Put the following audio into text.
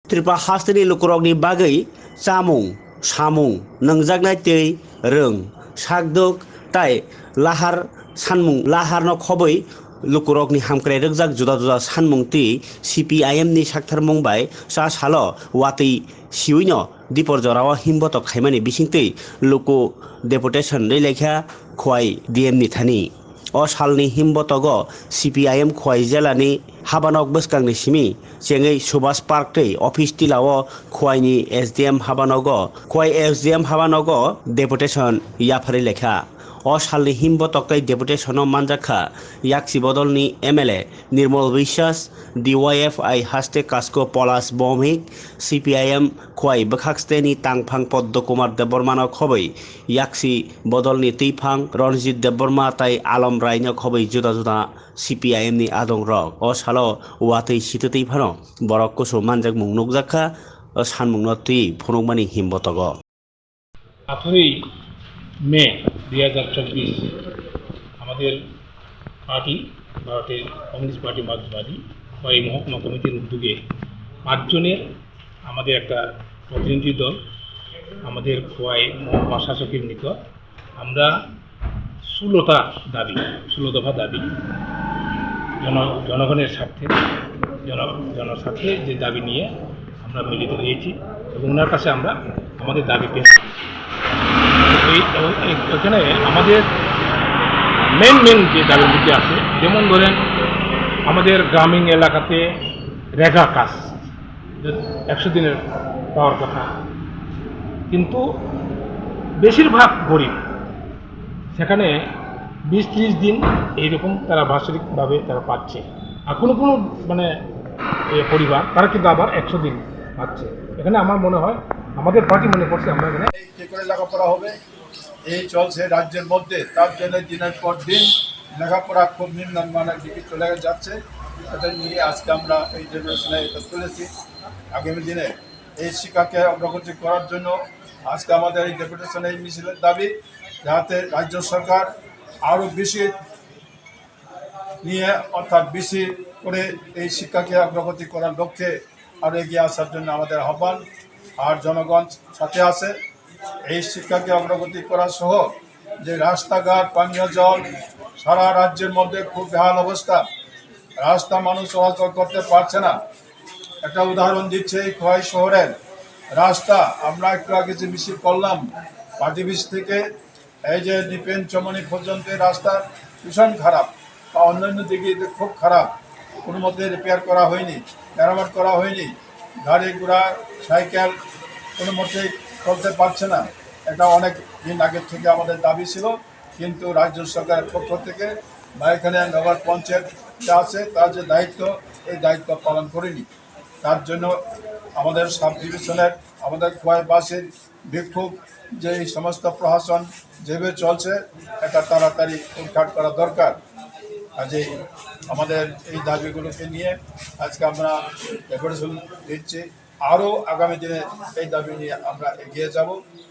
त्रिपा हास्तनि लुकुरगनि बागै जामुं सामुं नोंजागनाय तै रों सागदुक ताइ लाहार सानमुं लाहारनो खबै लुकुरगनि हामक्राय रगजाक जुदा जुदा सानमुं ति CPIM नि साक्थार मुंबाय सा सालो वातै सिउइनो दिपर जराव हिमबत खायमानि बिसिंतै लुकु डेपुटेशन लेखा खवाइ DM नि थानि o salni himbotogo CPIM khwai jelani habanok bwskangni simi chengei subhash park tei office tilao khwai ni SDM habanogo khwai SDM habanogo deputation yapari lekha o salni himbotok tei deputation manjakha yaksi bodolni MLA Nirmal বিশ্বাস DYFI haste kasko Polas Bomik CPIM khwai bwkhaksteni tangphang Poddo Kumar Debormano khobai yaksi bodolni Teiphang Ronjit Deborma tai Alam Raino khobai juda juda CPIM ni adong rok o salo watei situtei phano borok kusu manjak mung nukjakha sanmungno tui phunukmani himbotogo 18 মে 2024 আমাদের party ভারতের communist party মার্ক্সবাদী Khowai মহকুমা কমিটির উদ্যোগে 5 জনের আমাদের একটা প্রতিনিধি দল আমাদের খোয়াই মহকুমা শাসকের নিকট আমরা 16 দফা দাবি জনগণের স্বার্থে জনস্বার্থে যে দাবি নিয়ে আমরা মিলিত হয়েছি এবং ওনার কাছে আমরা আমাদের দাবি পেশ এখানে আমাদের মেন যে দাবির মধ্যে আছে যেমন ধরেন আমাদের গ্রামীণ এলাকাতে রেগা কাজ 100 দিনের পাওয়ার কথা কিন্তু বেশিরভাগ গরিব সেখানে 20-30 দিন এইরকম তারা বাৎসরিকভাবে তারা পাচ্ছে আর কোনো মানে পরিবার তারা কিন্তু আবার 100 দিন পাচ্ছে এখানে আমার মনে হয় আমাদের পার্টি মনে করছে আমরা এখানে কি করে লেখাপড়া হবে এই চলছে রাজ্যের মধ্যে তার জন্য দিনের পর দিন লেখাপড়া খুব নিম্নমানের দিকে চলে যাচ্ছে এটা নিয়ে আজকে আমরা এই জেনারেশনে এটা তুলেছি আগামী দিনে এই শিক্ষাকে অগ্রগতি করার জন্য আজকে আমাদের এই ডেপুটেশনে এই মিছিলের দাবি যাতে রাজ্য সরকার আরও বেশি নিয়ে অর্থাৎ বেশি করে এই শিক্ষাকে অগ্রগতি করার লক্ষ্যে আরও এগিয়ে আসার জন্য আমাদের আহ্বান আর জনগণ সাথে আছে এই শিক্ষাকে অগ্রগতি করা সহ যে রাস্তাঘাট পানীয় জল সারা রাজ্যের মধ্যে খুব বেহাল অবস্থা রাস্তা মানুষ চলাচল করতে পারছে না একটা উদাহরণ দিচ্ছে এই খোয়াই শহরের রাস্তা আমরা একটু আগে যে মিছিল করলাম পাটিবিশ থেকে এই যে ডিপেন চমনি পর্যন্ত রাস্তা ভীষণ খারাপ বা অন্যান্য দিকে খুব খারাপ কোনো মধ্যে রিপেয়ার করা হয়নি মেরামত করা হয়নি গাড়ি ঘোড়া সাইকেল কোনো মতেই চলতে পারছে না এটা অনেক দিন আগের থেকে আমাদের দাবি ছিল কিন্তু রাজ্য সরকারের পক্ষ থেকে বা এখানে নগর পঞ্চায়েত যা আছে তার যে দায়িত্ব এই দায়িত্ব পালন করেনি তার জন্য আমাদের সাব ডিভিশনের আমাদের খোয়াইবাসীর বিক্ষোভ যে এই সমস্ত প্রশাসন যেভাবে চলছে এটা তাড়াতাড়ি উদ্ঘাট করা দরকার কাজেই আমাদের এই দাবিগুলোকে নিয়ে আজকে আমরা ডেপুটেশন দিচ্ছি আরও আগামী দিনে এই দাবি নিয়ে আমরা এগিয়ে যাব